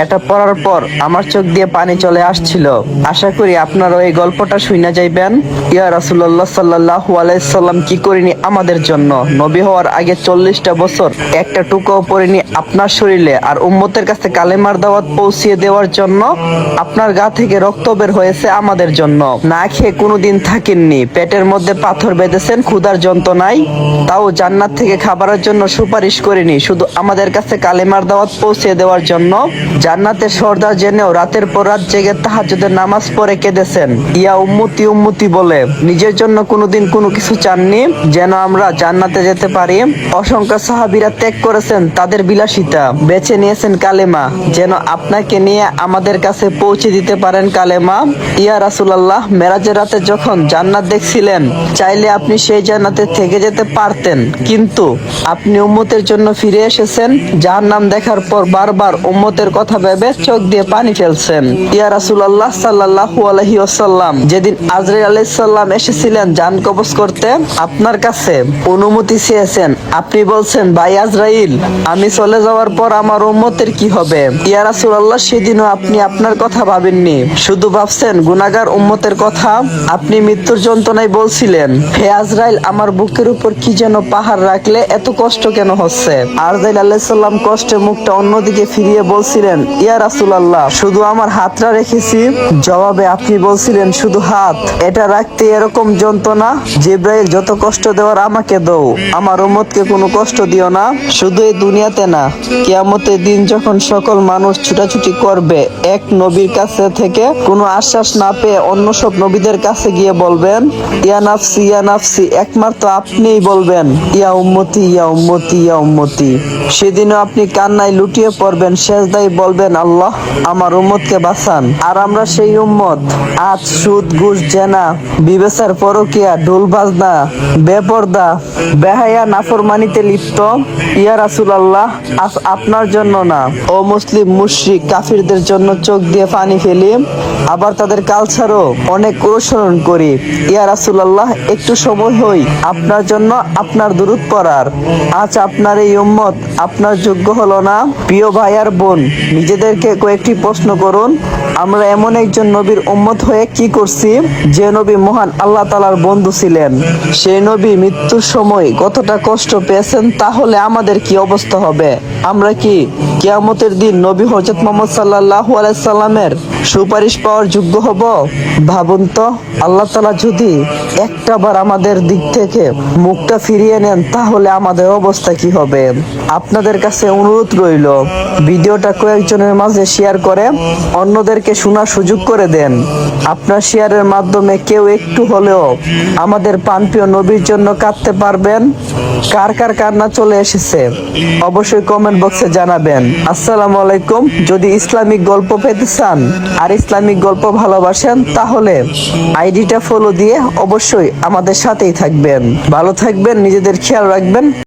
এটা পড়ার পর আমার চোখ দিয়ে পানি চলে আসছিল। আশা করি আপনারা এই গল্পটা শুনে যাইবেন। ইয়া রাসূলুল্লাহ সাল্লাল্লাহু আলাইহি সাল্লাম কি করিনি আমাদের জন্য? নবী হওয়ার আগে 40টা বছর একটা টুকুও পড়িনি আপনার শরীরে, আর উম্মতের কাছে কালেমার দাওয়াত পৌঁছিয়ে দেওয়ার জন্য আপনার গা থেকে রক্ত বের হয়েছে আমাদের জন্য। না খেয়ে কোনোদিন থাকেননি, পেটের মধ্যে পাথর বেঁধেছেন ক্ষুধার যন্ত্রণায়, তাও জান্নাত থেকে খাবারের জন্য সুপারিশ করিনি, শুধু আমাদের কাছে কালেমার দাওয়াত পৌঁছে দেওয়ার জন্য। জান্নাতের সর্দার জেনেও রাতের পর রাত জেগে তাহাজ্জুদের নামাজ পড়ে কেঁদেছেন ইয়া উম্মতি উম্মতি বলে। নিজের জন্য কোনোদিন কোনো কিছু চাননি, যেন আমরা জান্নাতে যেতে পারি। অসংখ্য সাহাবীরা ত্যাগ করেছেন তাদের বিলাসিতা, বেছে নিয়েছেন কালেমা, যেন আপনাকে নিয়ে আমাদের কাছে পৌঁছে দিতে পারেন কালেমা। ইয়া রাসূলুল্লাহ, মেরাজের রাতে যখন জান্নাত দেখছিলেন, চাইলে আপনি সেই জান্নাতে থেকে যেতে পারতেন, কিন্তু আপনি উম্মতের জন্য ফিরে এসেছেন। জাহান্নাম দেখার পর বারবার উম্মতের কথা ভেবে চোখ দিয়ে পানি ফেলছেন। ইয়া রাসূলুল্লাহ সাল্লাল্লাহু আলাইহি ওয়াসাল্লাম, যেদিন আজরাইল আলাইহিস সালাম এসেছিলেন জান কবজ করতে, আপনার কাছে অনুমতি চেয়েছেন। আপনি বলছেন, ভাই আজরাইল, আমি চলে যাওয়ার পর আমার উম্মতের কি হবে? ইয়া রাসূলুল্লাহ, সেদিনও আপনি আপনার কথা ভাবেননি, শুধু ভাবছেন গুনাহগার উম্মতের কথা। আপনি মৃত্যুর যন্ত্রণায় বলছিলেন, হে আজরাইল, আমার বুকের উপর কি যেন পাহাড় রাখলে এত কষ্ট কেন হচ্ছে? আজরাইল আলাইহিস সালাম কষ্টে মুখটা অন্যদিকে ফিরিয়ে বলছিলেন, ইয়া রাসূলুল্লাহ, শুধু আমার হাতটা রেখেছি। জবাবে আপনি বলছিলেন, শুধু হাত? এটা রাখতে এরকম যন্ত্রণা? জিবরাইল, যত কষ্ট দেওয়ার আমাকে দাও, আমার উম্মতকে কোনো কষ্ট দিও না। শুধু এই দুনিয়াতে না, কিয়ামতের দিন যখন সকল মানুষ ছুটাছুটি করবে এক নবীর কাছে থেকে কোনো আশ্বাস না পেয়ে অন্য সব নবীদের কাছে গিয়ে বলবেন, ইয়া নাফসি ইয়া নাফসি, একমাত্র আপনিই বলবেন ইয়া উম্মতি ইয়া উম্মতি ইয়া উম্মতি। সেদিনও আপনি কান্নায় লুটিয়ে পড়বেন, সেজদায় বলবেন, আল্লাহ, আমার উম্মতকে বাঁচান। আর আমরা সেই উম্মত আজ সুদ ঘুষ জেনা বিবেচার পরকিয়া ঢোল বাজনা বেপরদা বেহায়া নাফরমানিতে লিপ্ত। ইয়া রাসূলুল্লাহ, আজ আপনার জন্য না, ও মুসলিম মুশরিক কাফিরদের জন্য চোখ দিয়ে পানি ফেলি, আবার তাদের কালচারও অনেক অনুসরণ করি। ইয়া রাসূলুল্লাহ, একটু সময় হই আপনার জন্য আপনার দুরূদ পড়ার। আজ আপনার এই উম্মত আপনার যোগ্য হলো না। প্রিয় ভাই আর বোন, নিজেদেরকে কয়েকটি প্রশ্ন করুন, আমরা এমন একজন নবীর উম্মত হয়ে কি করছি, যে নবী মহান আল্লাহ তাআলার বন্ধু ছিলেন। সেই নবী মৃত্যুর সময় কতটা কষ্ট পেয়েছেন, তাহলে আমাদের কি অবস্থা হবে? আমরা কি কিয়ামতের দিন নবী হযরত মুহাম্মদ সাল্লাল্লাহু আলাইহি সাল্লামের সুপারিশ পাওয়ার যোগ্য হব? ভাবুন তো, আল্লাহ তাআলা যদি একটাবার আমাদের দিক থেকে মুখটা ফিরিয়ে নেন, তাহলে আমাদের অবস্থা কি হবে? আপনাদের কাছে অনুরোধ রইল, ভিডিওটা কয়েকজনের মাঝে শেয়ার করে অন্যদেরকে শোনার সুযোগ করে দেন। আপনার শেয়ারের মাধ্যমে কেউ একটু হলেও আমাদের প্রাণপ্রিয় নবীর জন্য কাঁদতে পারবেন। কার কার কান্না চলে এসেছে অবশ্যই কমেন্ট বক্সে জানাবেন। আসসালামু আলাইকুম। যদি ইসলামিক গল্প পেতে চান আর ইসলামিক গল্প ভালোবাসেন, তাহলে আইডিটা ফলো দিয়ে অবশ্যই আমাদের সাথেই থাকবেন। ভালো থাকবেন, নিজেদের খেয়াল রাখবেন।